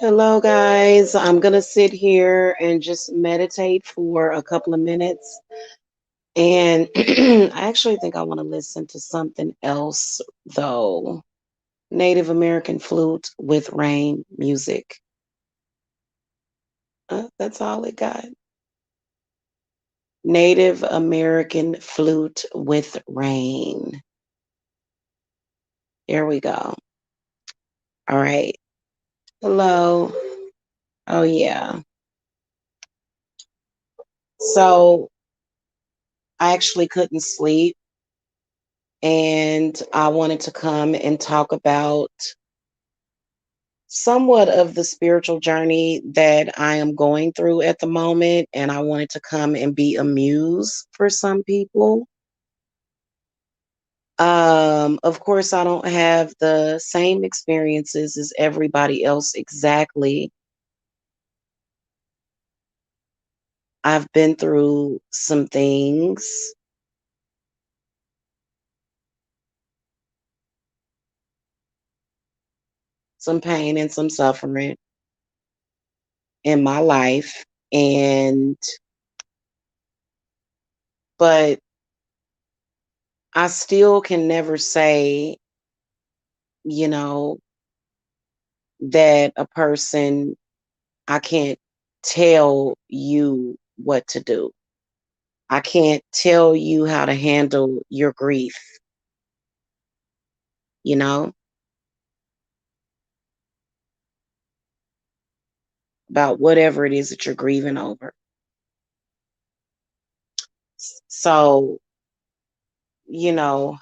Hello, guys. I'm going to sit here and just meditate for a couple of minutes. And I actually think I want to listen to something else, though. Native American flute with rain music. That's all it got. Native American flute with rain. Here we go. All right. Hello. Oh, yeah. So I actually couldn't sleep, and I wanted to come and talk about somewhat of the spiritual journey that I am going through at the moment. And I wanted to come and be a muse for some people. Of course, I don't have the same experiences as everybody else exactly. I've been through some things, some pain and some suffering in my life. And, but I still can never say, you know, that a person, I can't tell you what to do. I can't tell you how to handle your grief, you know, about whatever it is that you're grieving over. So, you know,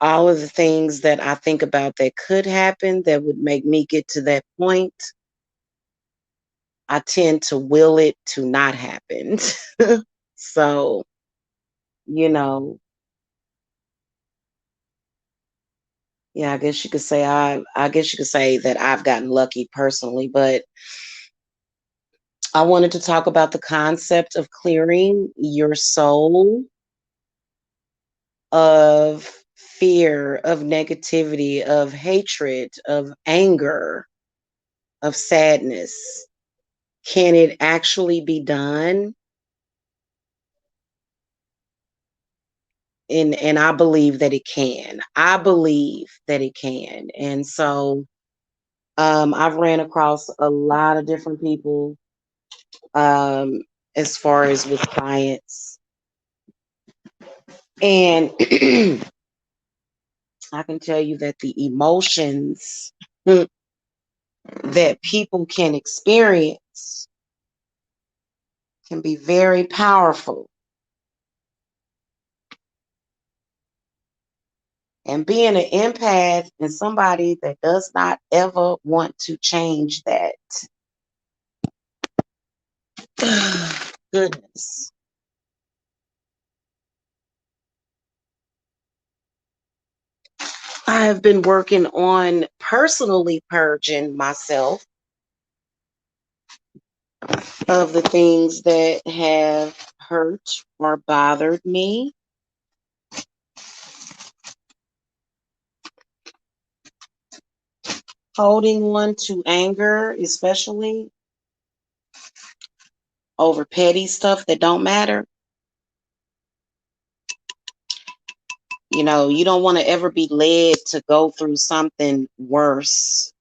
all of the things that I think about that could happen that would make me get to that point, I tend to will it to not happen. So, you know, yeah, I guess you could say that I've gotten lucky personally, but I wanted to talk about the concept of clearing your soul of fear, of negativity, of hatred, of anger, of sadness. Can it actually be done? And I believe that it can. I believe that it can. And so I've ran across a lot of different people um, as far as with clients. And I can tell you that the emotions that people can experience can be very powerful. And being an empath and somebody that does not ever want to change that, goodness. I have been working on personally purging myself of the things that have hurt or bothered me. Holding on to anger, especially over petty stuff that don't matter. You know, you don't want to ever be led to go through something worse.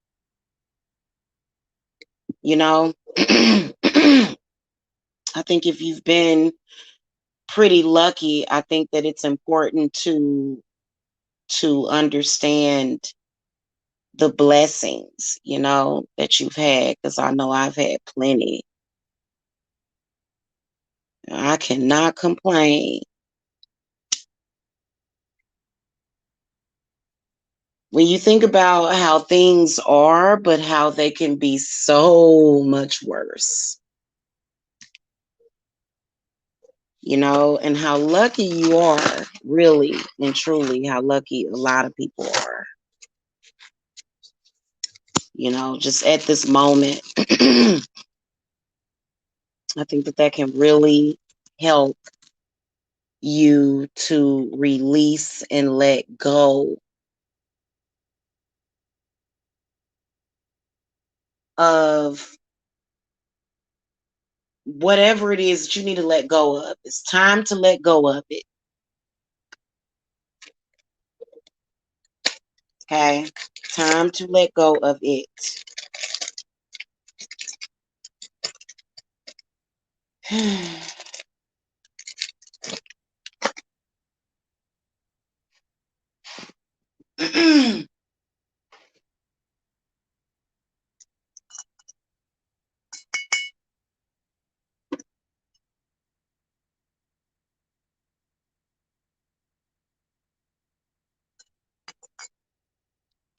You know, I think if you've been pretty lucky, I think that it's important to understand the blessings, you know, that you've had, because I know I've had plenty. I cannot complain. When you think about how things are, but how they can be so much worse, and how lucky you are, really and truly, how lucky a lot of people are, just at this moment. I think that can really help you to release and let go of whatever it is that you need to let go of. It's time to let go of it. Okay? Time to let go of it.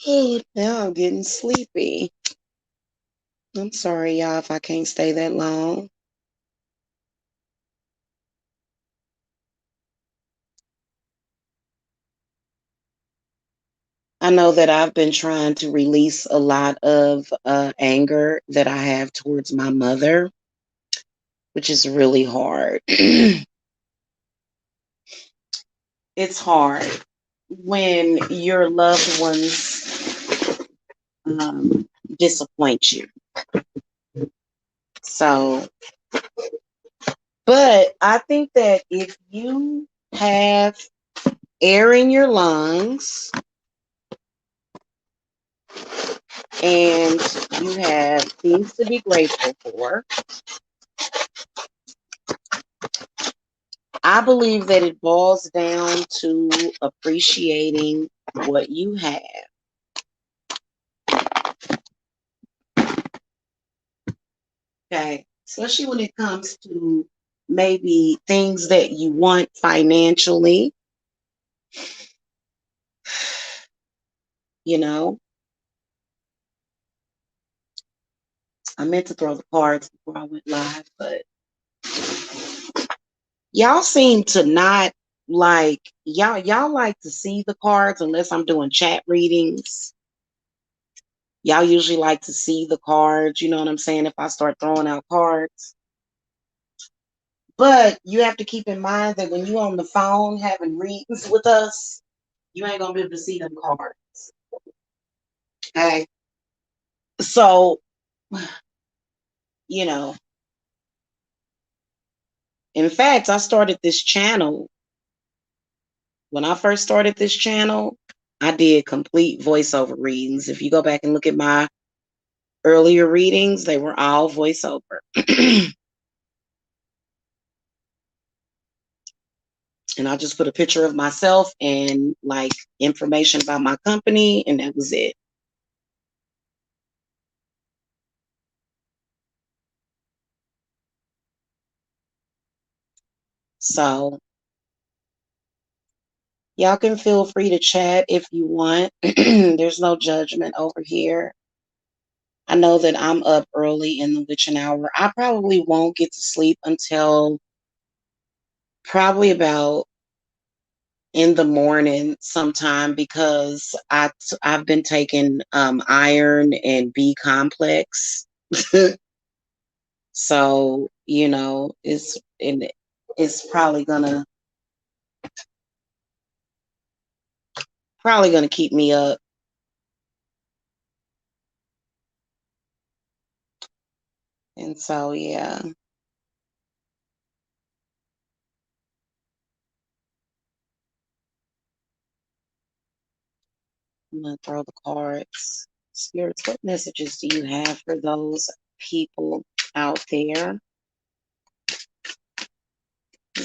Oh, now I'm getting sleepy. I'm sorry, y'all, if I can't stay that long. I know that I've been trying to release a lot of anger that I have towards my mother, which is really hard. It's hard when your loved ones disappoint you. So, but I think that if you have air in your lungs and you have things to be grateful for, I believe that it boils down to appreciating what you have. Okay. Especially when it comes to maybe things that you want financially, you know. I meant to throw the cards before I went live, but y'all seem to not y'all like to see the cards unless I'm doing chat readings. Y'all usually like to see the cards, you know what I'm saying, if I start throwing out cards. But you have to keep in mind that when you're on the phone having readings with us, you ain't gonna be able to see them cards. Okay. So, you know, in fact, I started this channel. When I first started this channel, I did complete voiceover readings. If you go back and look at my earlier readings, they were all voiceover. And I just put a picture of myself and like information about my company, and that was it. So y'all can feel free to chat if you want. There's no judgment over here. I know that I'm up early in the witching hour. I probably won't get to sleep until probably about in the morning sometime because I've been taking iron and B complex. So, it's probably gonna keep me up. And so yeah, I'm gonna throw the cards. Spirits, what messages do you have for those people out there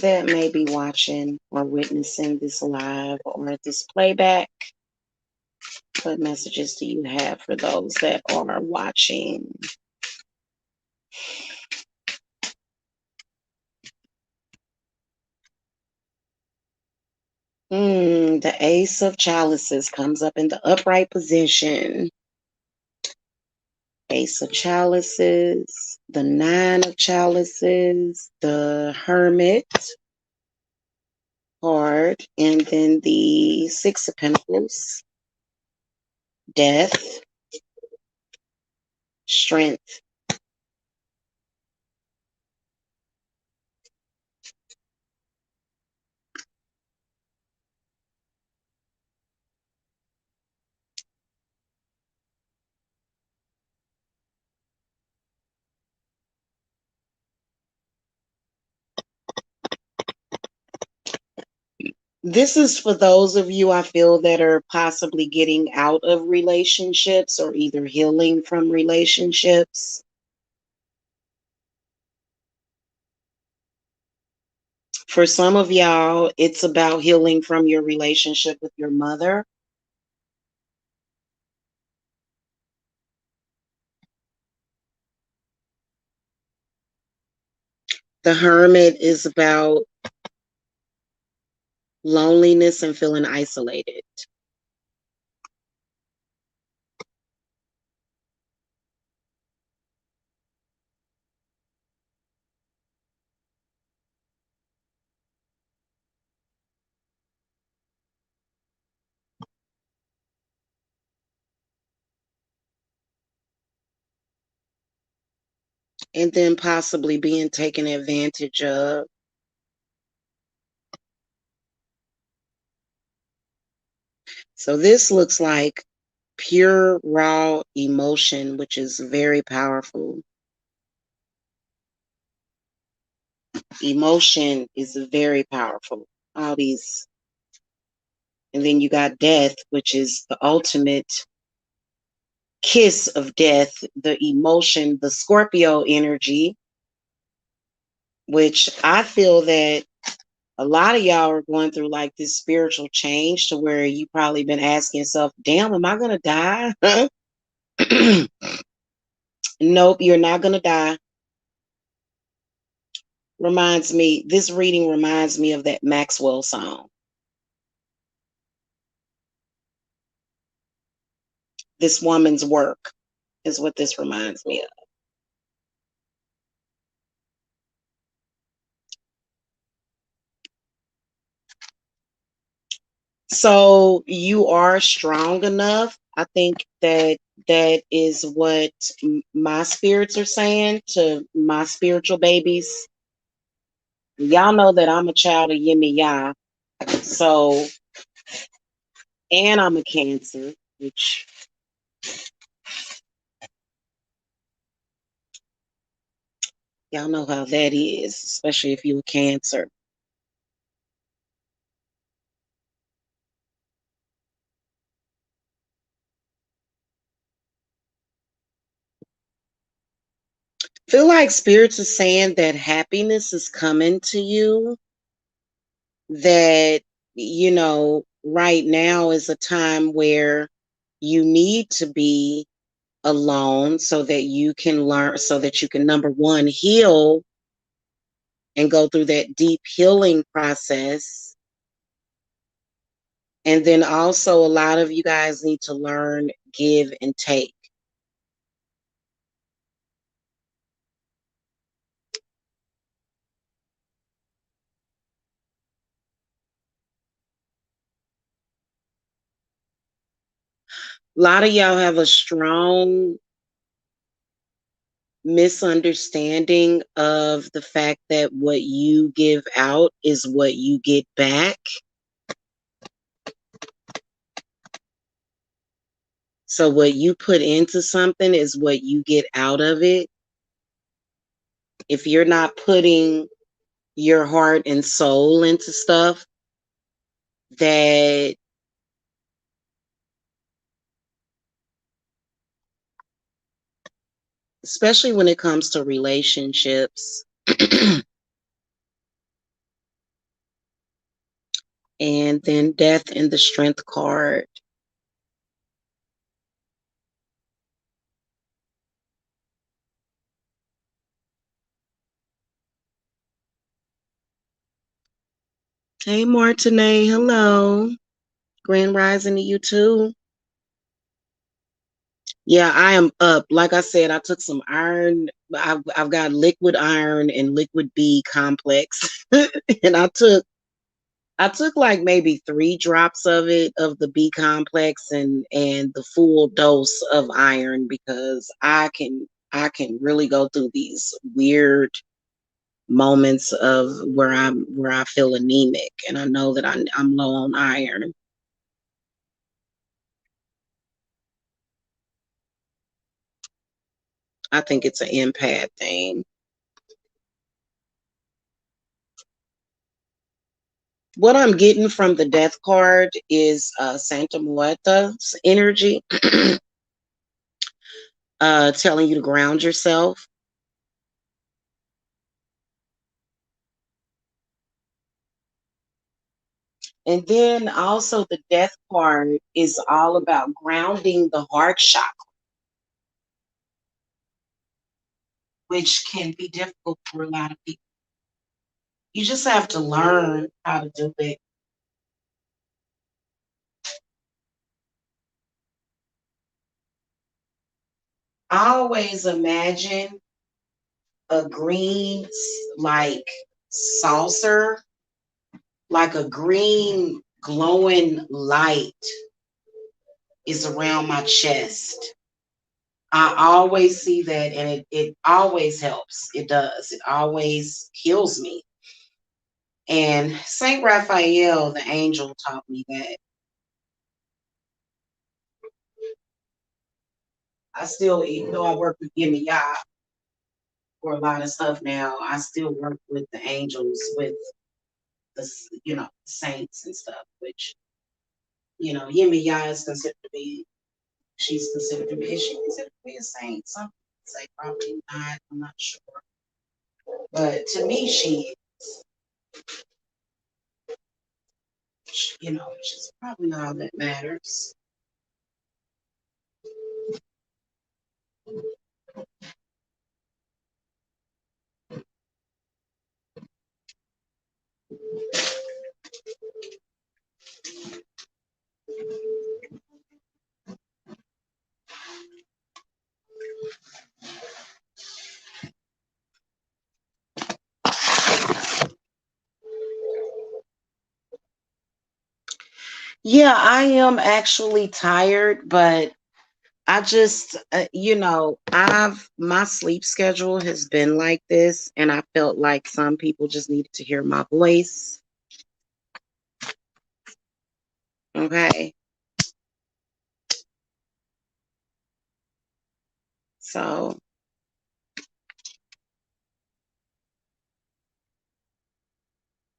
that may be watching or witnessing this live or this playback? What messages do you have for those that are watching? The Ace of Chalices comes up in the upright position. Ace of Chalices, the Nine of Chalices, the Hermit card, and then the Six of Pentacles, Death, Strength. This is for those of you I feel that are possibly getting out of relationships or either healing from relationships. For some of y'all, it's about healing from your relationship with your mother. The Hermit is about loneliness and feeling isolated. And then possibly being taken advantage of. So this looks like pure, raw emotion, which is very powerful. Emotion is very powerful. All these. And then you got death, which is the ultimate kiss of death, the emotion, the Scorpio energy, which I feel that a lot of y'all are going through like this spiritual change to where you probably been asking yourself, damn, am I going to die? Nope, you're not going to die. This reading reminds me of that Maxwell song. This woman's work is what this reminds me of. So you are strong enough. I think that is what my spirits are saying to my spiritual babies. Y'all know that I'm a child of Yimi Ya. So, and I'm a Cancer, which y'all know how that is, especially if you're a Cancer. Feel like spirits are saying that happiness is coming to you, that, right now is a time where you need to be alone so that you can learn, so that you can, number one, heal and go through that deep healing process. And then also, a lot of you guys need to learn, give, and take. A lot of y'all have a strong misunderstanding of the fact that what you give out is what you get back. So what you put into something is what you get out of it. If you're not putting your heart and soul into stuff, that especially when it comes to relationships. And then death in the strength card. Hey, Martine. Hello. Grand Rising to you too. Yeah, I am up. Like I said, I took some iron. I've got liquid iron and liquid B complex, and I took like maybe 3 drops of it of the B complex and the full dose of iron because I can really go through these weird moments of where I feel anemic and I know that I'm low on iron. I think it's an empath thing. What I'm getting from the death card is Santa Muerta's energy, telling you to ground yourself. And then also the death card is all about grounding the heart chakra, which can be difficult for a lot of people. You just have to learn how to do it. I always imagine a green like saucer, like a green glowing light is around my chest. I always see that and it always helps. It does. It always heals me. And Saint Raphael, the angel, taught me that. I still, even though I work with Gimme Yah for a lot of stuff now, I still work with the angels, with the saints and stuff, which Yemi Yah is considered to be. She's considered to be. Is she considered to be a saint? Some people say probably not. I'm not sure, but to me, she's probably all that matters. Yeah, I am actually tired, but I just, I've my sleep schedule has been like this, and I felt like some people just needed to hear my voice. Okay, so,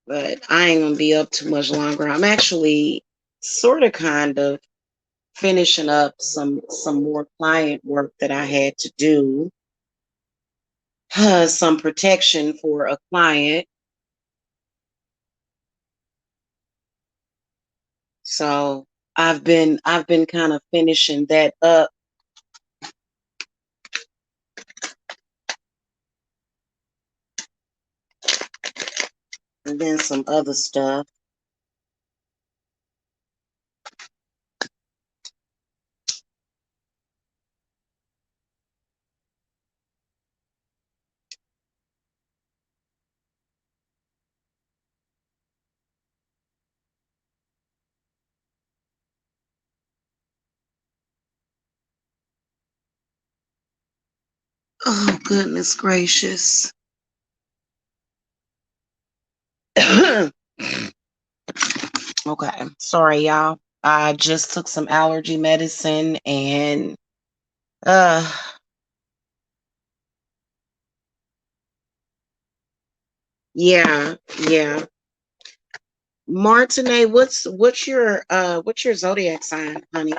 but I ain't gonna be up too much longer. I'm actually sort of kind of finishing up some more client work that I had to do, some protection for a client. So I've been kind of finishing that up, and then some other stuff. Oh goodness gracious. Okay, sorry y'all. I just took some allergy medicine and uh yeah, yeah. Martine, what's your zodiac sign, honey?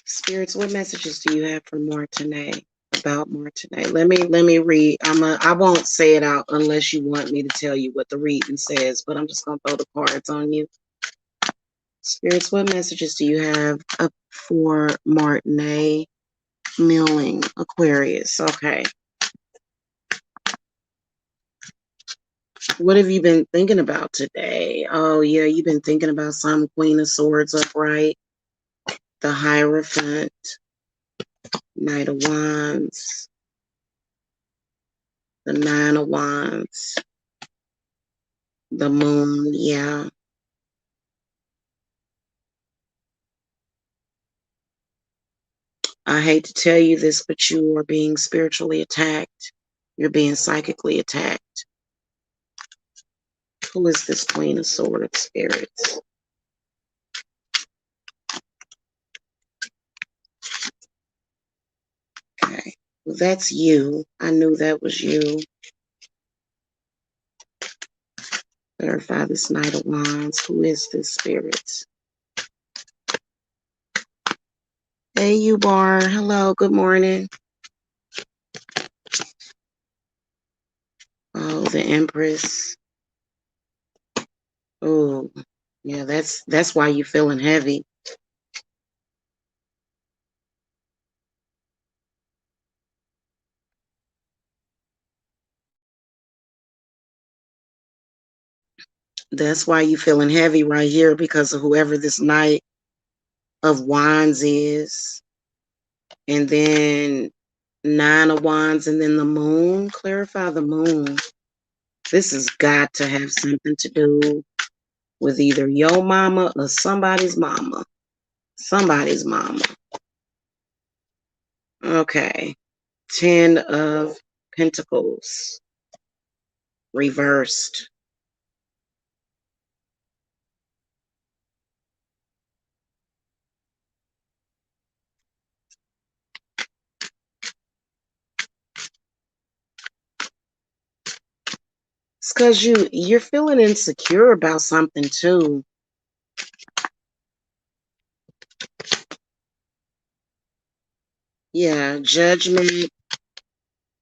Spirits, what messages do you have for Martine, about Martine? Let me read. I won't say it out unless you want me to tell you what the reading says, but I'm just gonna throw the cards on you. Spirits, what messages do you have up for Martine Milling, Aquarius? Okay. What have you been thinking about today? Oh, yeah, you've been thinking about some Queen of Swords upright, the Hierophant, Knight of Wands, the Nine of Wands, the Moon. Yeah. I hate to tell you this, but you are being spiritually attacked. You're being psychically attacked. Who is this Queen of Swords spirits? Okay. Well, that's you. I knew that was you. Verify this Knight of Wands. Who is this spirit? Hey, you Bar. Hello. Good morning. Oh, the Empress. Oh, yeah. That's why you're feeling heavy. That's why you're feeling heavy right here because of whoever this Knight of Wands is. And then Nine of Wands and then the Moon. Clarify the Moon. This has got to have something to do with either your mama or somebody's mama. Somebody's mama. Okay. 10 of Pentacles. Reversed. It's because you're feeling insecure about something too. Yeah, Judgment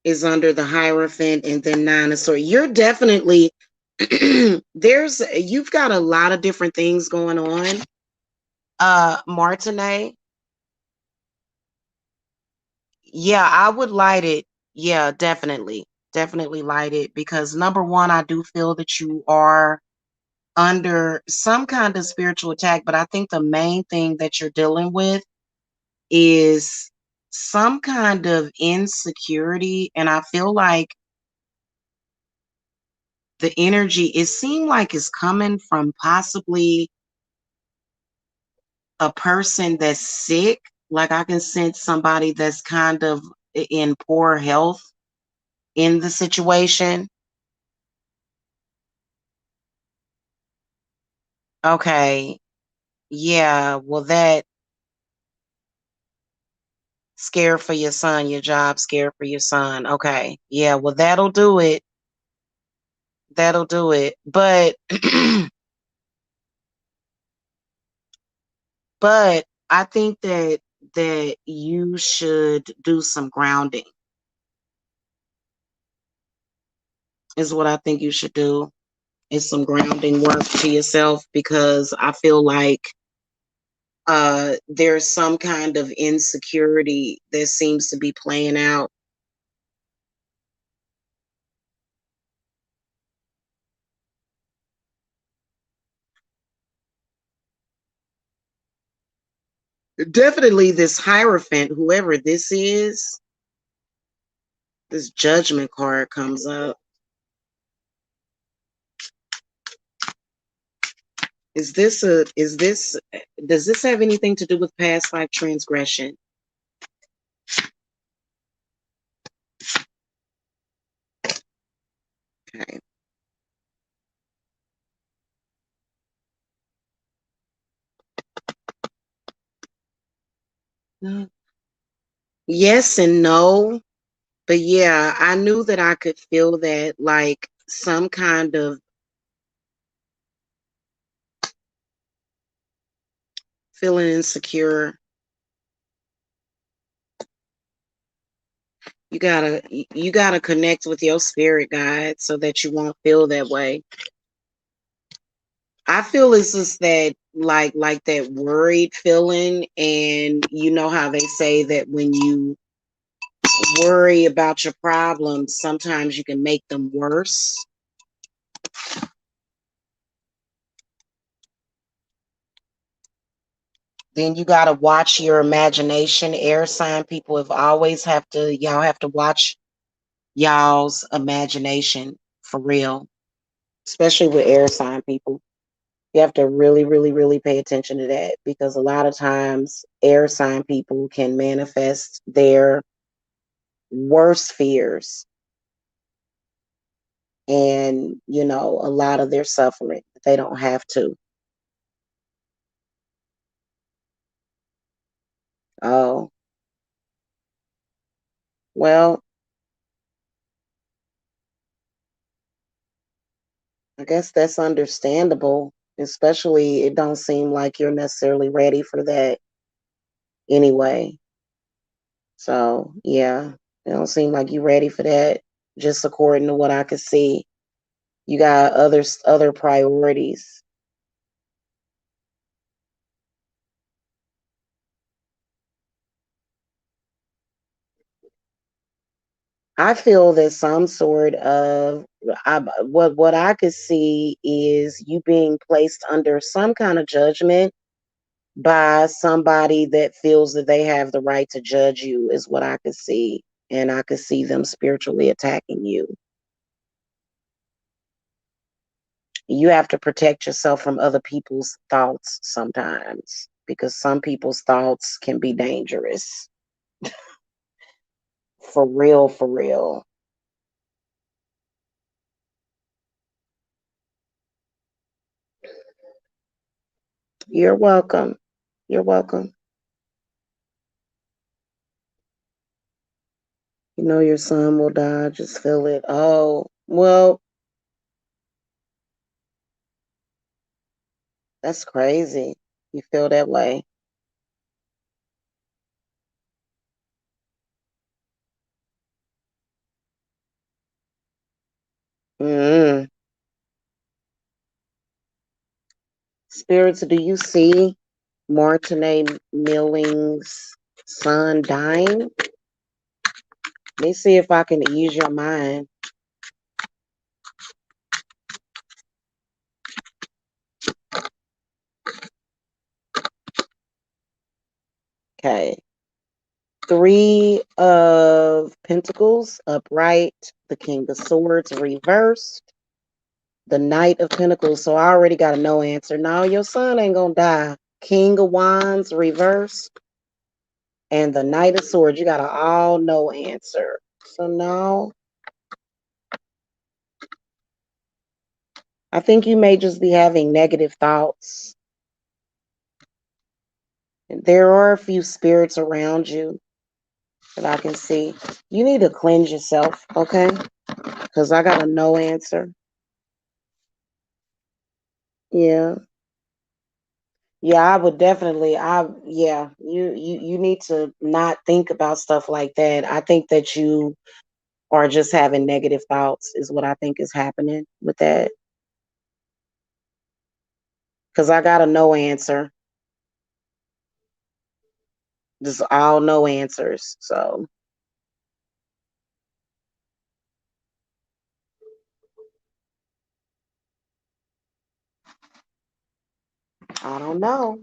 is under the Hierophant and then Nine of Swords. You're definitely you've got a lot of different things going on. Martinet. Yeah, I would light it. Yeah, definitely. Definitely light it because number one, I do feel that you are under some kind of spiritual attack, but I think the main thing that you're dealing with is some kind of insecurity. And I feel like the energy, it seemed like it's coming from possibly a person that's sick. Like I can sense somebody that's kind of in poor health in the situation. Okay. Yeah. Well, that scared for your son, your job scared for your son. Okay. Yeah. Well, that'll do it. That'll do it. But, but I think that you should do some grounding is what I think you should do. Is some grounding work to yourself because I feel like there's some kind of insecurity that seems to be playing out. Definitely this Hierophant, whoever this is, this Judgment card comes up. Does this have anything to do with past life transgression? Okay. Yes and no. But yeah, I knew that I could feel that like some kind of feeling insecure. You gotta connect with your spirit guide so that you won't feel that way. I feel it's just that like that worried feeling, and you know how they say that when you worry about your problems, sometimes you can make them worse. Then you got to watch your imagination. Air sign people have always have to, y'all have to watch y'all's imagination for real, especially with air sign people. You have to really, really, really pay attention to that because a lot of times air sign people can manifest their worst fears and, a lot of their suffering. They don't have to. Oh, well, I guess that's understandable. Especially, it don't seem like you're necessarily ready for that anyway. So, yeah, it don't seem like you're ready for that. Just according to what I could see, you got other priorities. I feel that some sort of what I could see is you being placed under some kind of judgment by somebody that feels that they have the right to judge you is what I could see. And I could see them spiritually attacking you. You have to protect yourself from other people's thoughts sometimes because some people's thoughts can be dangerous. For real, for real. You're welcome. You're welcome. You know your son will die. Just feel it. Oh, well, that's crazy. You feel that way. Mm. Spirits, do you see Martinet Millings' son dying? Let me see if I can ease your mind. Okay. Three of Pentacles upright, the King of Swords reversed, the Knight of Pentacles. So I already got a no answer. No, your son ain't gonna die. King of Wands reversed, and the Knight of Swords. You got an all no answer. So no, I think you may just be having negative thoughts. There are a few spirits around you that I can see. You need to cleanse yourself, okay? Because I got a no answer. Yeah. Yeah, I would definitely. Yeah, you need to not think about stuff like that. I think that you are just having negative thoughts is what I think is happening with that. Cuz I got a no answer. Just all no answers. So, I don't know.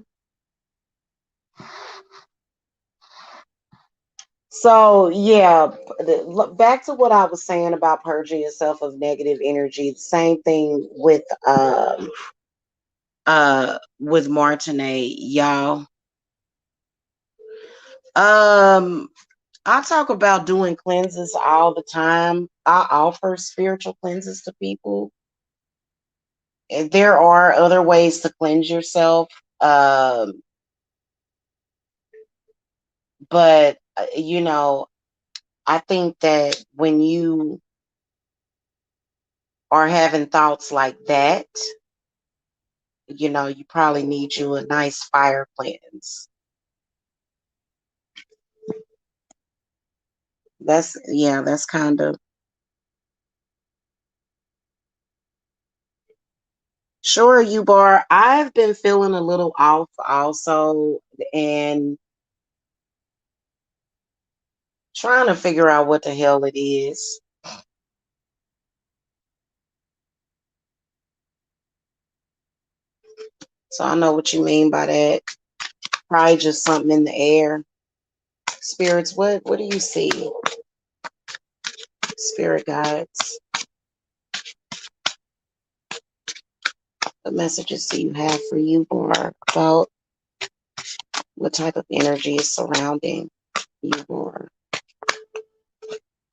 So, yeah, back to what I was saying about purging yourself of negative energy. Same thing with Martinet, y'all. Um I talk about doing cleanses all the time. I offer spiritual cleanses to people. And there are other ways to cleanse yourself. Um, but, I think that when you are having thoughts like that, you probably need you a nice fire cleanse. That's kind of sure, you bar. I've been feeling a little off also and trying to figure out what the hell it is. So I know what you mean by that. Probably just something in the air. Spirits, what do you see? Spirit guides. What messages do you have for you more about what type of energy is surrounding you more?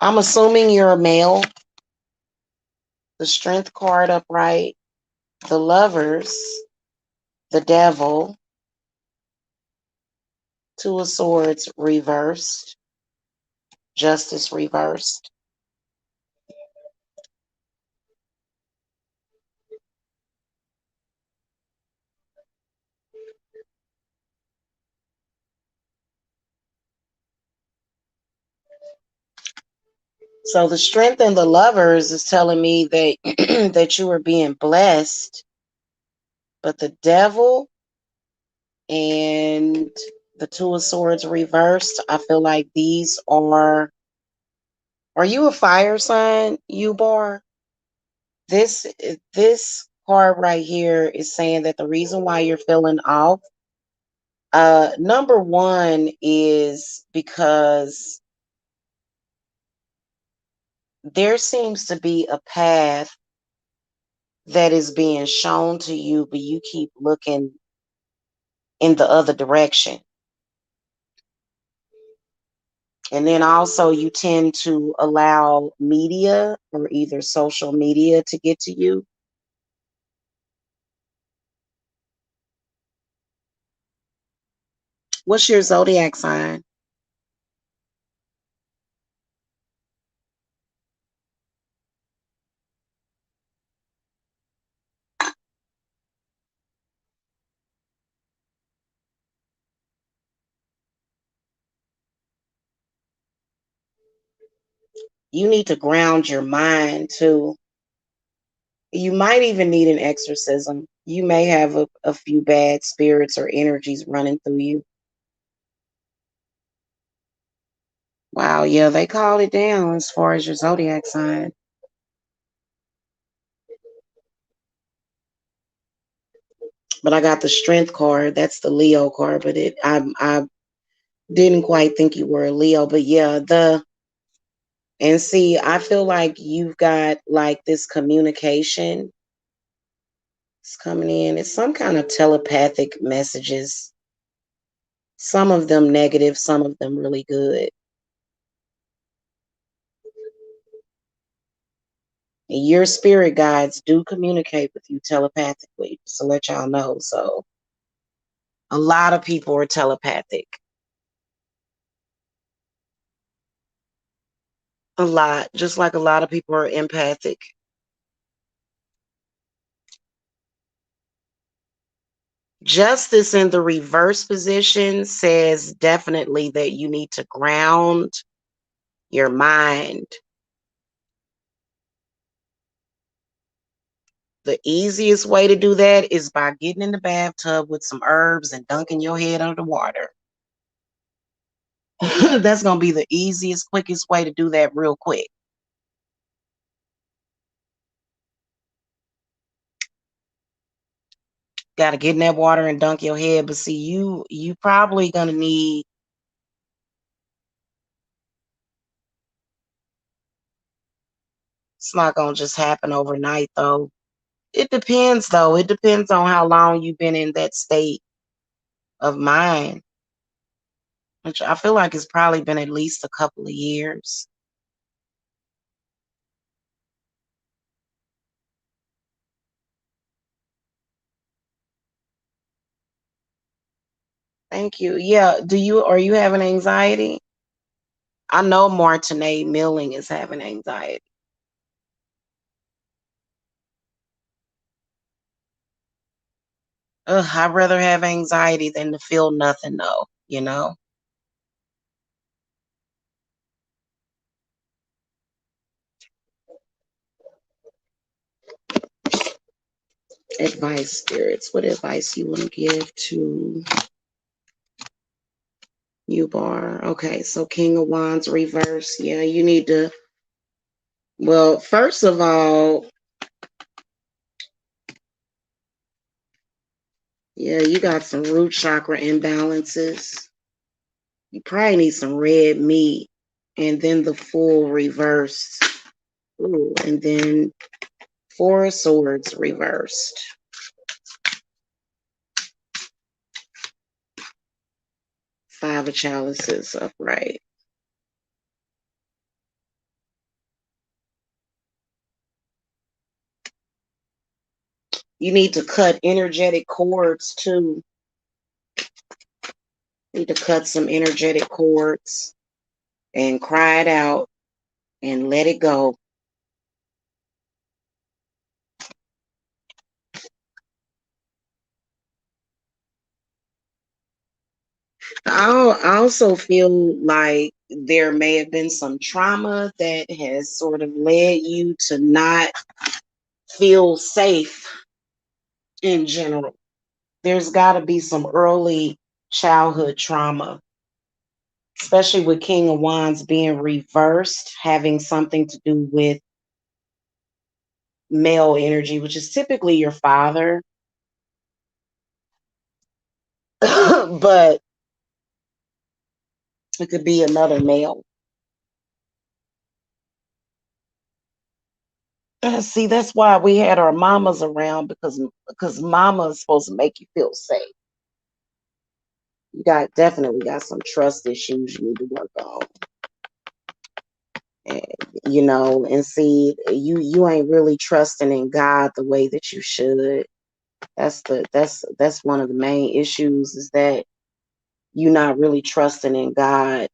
I'm assuming you're a male. The strength card upright, the lovers, the devil, two of swords reversed, justice reversed. So the strength in the lovers is telling me that that you are being blessed, but the devil and the two of swords reversed, I feel like these are you a fire sign, you bar? This card right here is saying that the reason why you're feeling off, number one is because there seems to be a path that is being shown to you, but you keep looking in the other direction. And then also you tend to allow media or either social media to get to you. What's your zodiac sign? You need to ground your mind too. You might even need an exorcism. You may have a few bad spirits or energies running through you. Wow, yeah, they called it down as far as your zodiac sign. But I got the strength card. That's the Leo card, but I didn't quite think you were a Leo. But yeah, the and see, I feel like you've got like this communication. It's coming in. It's some kind of telepathic messages. Some of them negative, some of them really good. And your spirit guides do communicate with you telepathically, just to let y'all know. So a lot of people are telepathic. A lot, just like a lot of people are empathic. Justice in the reverse position says definitely that you need to ground your mind. The easiest way to do that is by getting in the bathtub with some herbs and dunking your head under the water. That's going to be the easiest, quickest way to do that real quick. Got to get in that water and dunk your head. But see, you probably going to need, it's not going to just happen overnight though. It depends though. It depends on how long you've been in that state of mind, which I feel like it's probably been at least a couple of years. Thank you. Yeah. Are you having anxiety? I know Martinez Milling is having anxiety. Ugh, I'd rather have anxiety than to feel nothing though, you know? Advice, spirits. What advice you want to give to you, Bar? Okay, so King of Wands reverse. Yeah, you need to, well, first of all, Yeah, you got some root chakra imbalances. You probably need some red meat and then the full reversed. Ooh, and then Four of Swords reversed. Five of Chalices upright. You need to cut energetic cords too. You need to cut some energetic cords and cry it out and let it go. I also feel like there may have been some trauma that has sort of led you to not feel safe in general. There's got to be some early childhood trauma, especially with King of Wands being reversed, having something to do with male energy, which is typically your father. But it could be another male. See, that's why we had our mamas around because mama is supposed to make you feel safe. You got definitely got some trust issues you need to work on. And, and see, you ain't really trusting in God the way that you should. That's one of the main issues is that you're not really trusting in God.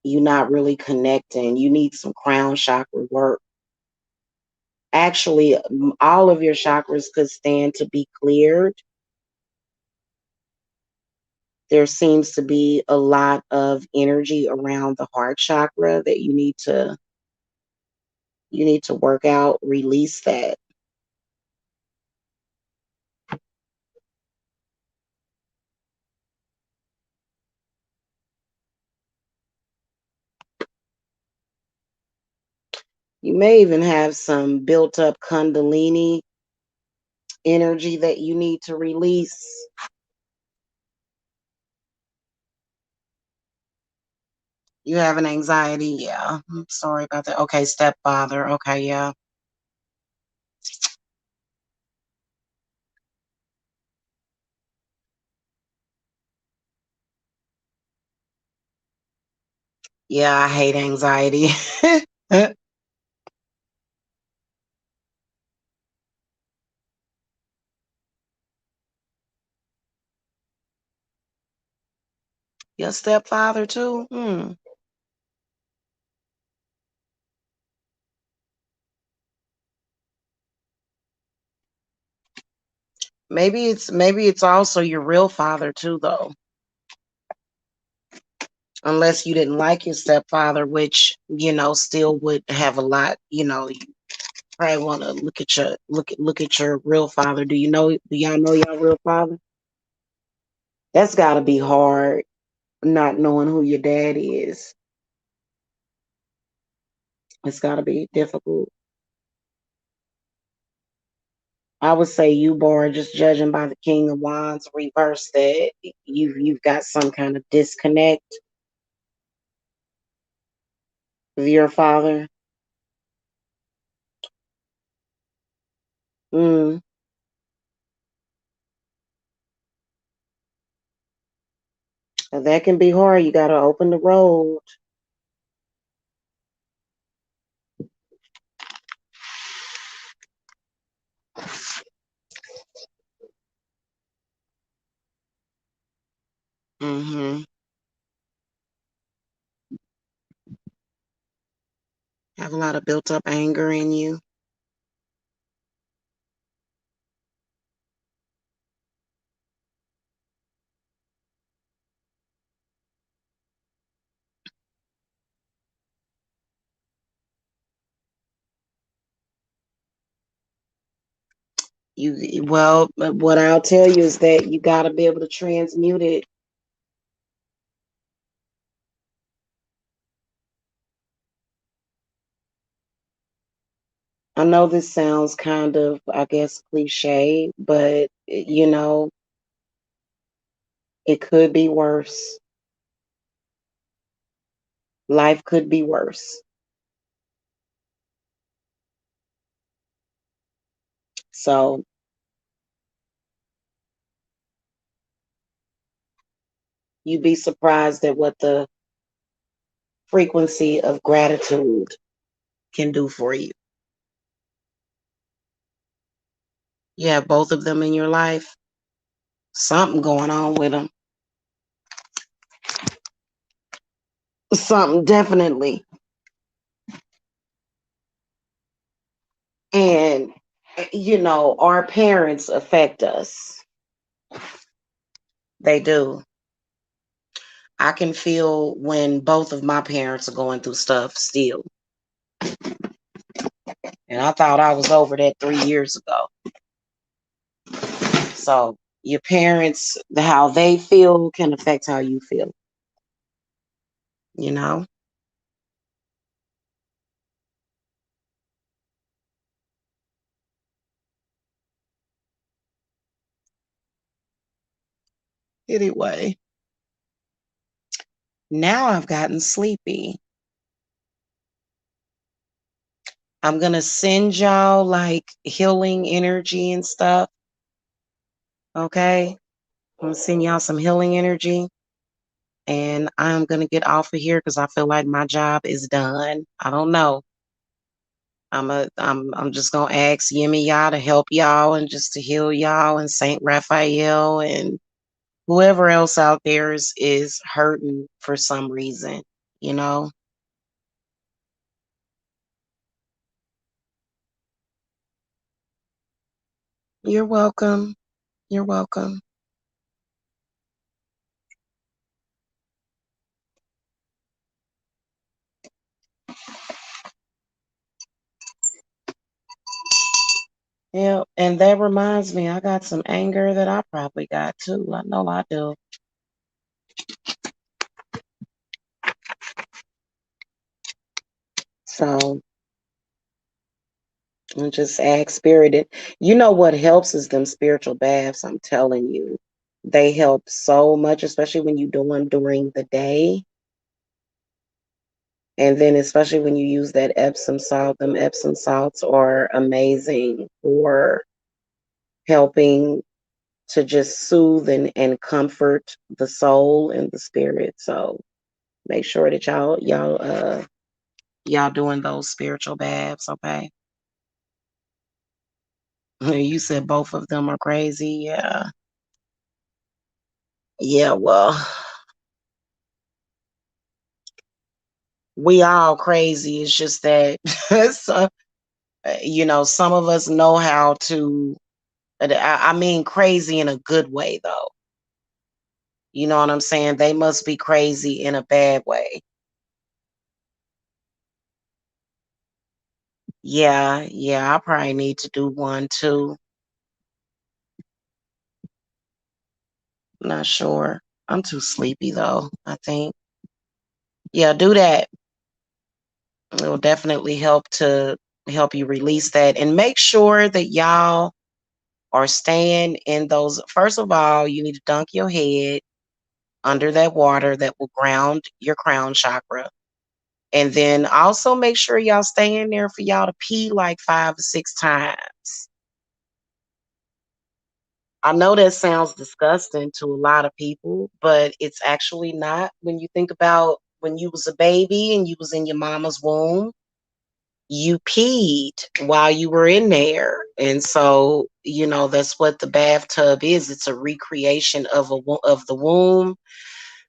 You're not really connecting. You need some crown chakra work. Actually, all of your chakras could stand to be cleared. There seems to be a lot of energy around the heart chakra that you need to work out, release that. You may even have some built up kundalini energy that you need to release. You have an anxiety, yeah. I'm sorry about that. Okay, stepfather. Okay, yeah. Yeah, I hate anxiety. Your stepfather too? Hmm. Maybe it's also your real father too, though. Unless you didn't like your stepfather, which still would have a lot. You probably want to look at your real father. Do y'all know your real father? That's got to be hard, not knowing who your dad is. It's got to be difficult. I would say you, Bar, just judging by the King of Wands reverse, that you've got some kind of disconnect with your father. Mm, and that can be hard. You got to open the road. Hmm. Have a lot of built up anger in you. Well, what I'll tell you is that you got to be able to transmute it. I know this sounds kind of, I guess, cliche, but It could be worse. Life could be worse. So you'd be surprised at what the frequency of gratitude can do for you. You have both of them in your life, something going on with them. Something definitely. And, our parents affect us. They do. I can feel when both of my parents are going through stuff still. And I thought I was over that 3 years ago. So your parents, how they feel can affect how you feel, you know? Anyway, now I've gotten sleepy. I'm going to send y'all like healing energy and stuff. Okay. I'm going to send y'all some healing energy. And I'm going to get off of here because I feel like my job is done. I don't know. I'm just gonna ask Yemi y'all to help y'all and just to heal y'all and Saint Raphael and whoever else out there is hurting for some reason, you know. You're welcome. You're welcome. Yeah, and that reminds me, I got some anger that I probably got too. I know I do. So I just ask spirit it. You know what helps is them spiritual baths, I'm telling you. They help so much, especially when you do them during the day. And then especially when you use that Epsom salt, them Epsom salts are amazing for helping to just soothe and comfort the soul and the spirit. So make sure that y'all doing those spiritual baths, okay? You said both of them are crazy. Yeah. Yeah, well, we all crazy. It's just that so, some of us know how to I mean crazy in a good way though. You know what I'm saying? They must be crazy in a bad way. Yeah, yeah, I probably need to do one too. Not sure. I'm too sleepy though, I think. Yeah, do that. It will definitely help you release that and make sure that y'all are staying in those. First of all, you need to dunk your head under that water that will ground your crown chakra. And then also make sure y'all stay in there for y'all to pee like 5 or 6 times. I know that sounds disgusting to a lot of people, but it's actually not. When you think about when you was a baby and you was in your mama's womb, you peed while you were in there. And so, that's what the bathtub is. It's a recreation of the womb.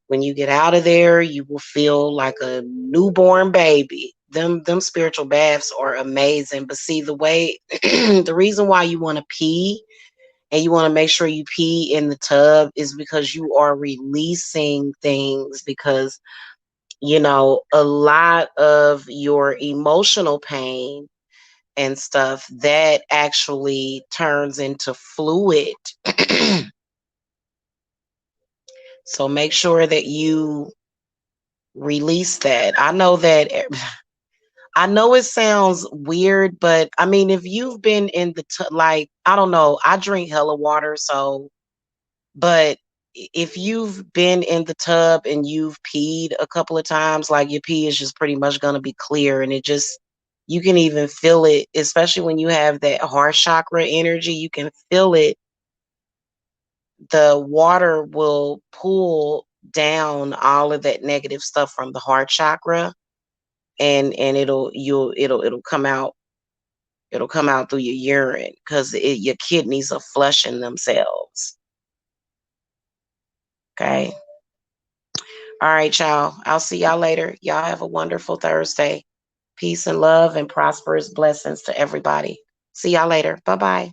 When you get out of there, you will feel like a newborn baby. Them spiritual baths are amazing. But see the way the reason why you want to pee and you want to make sure you pee in the tub is because you are releasing things because a lot of your emotional pain and stuff that actually turns into fluid. So make sure that you release that. I know it sounds weird, but I mean, if you've been in like, I don't know, I drink hella water, so, but if you've been in the tub and you've peed a couple of times, like your pee is just pretty much going to be clear, and it just, you can even feel it, especially when you have that heart chakra energy, you can feel it. The water will pull down all of that negative stuff from the heart chakra, and it'll come out, it'll come out through your urine because your kidneys are flushing themselves. Okay. All right, y'all. I'll see y'all later. Y'all have a wonderful Thursday. Peace and love and prosperous blessings to everybody. See y'all later. Bye bye.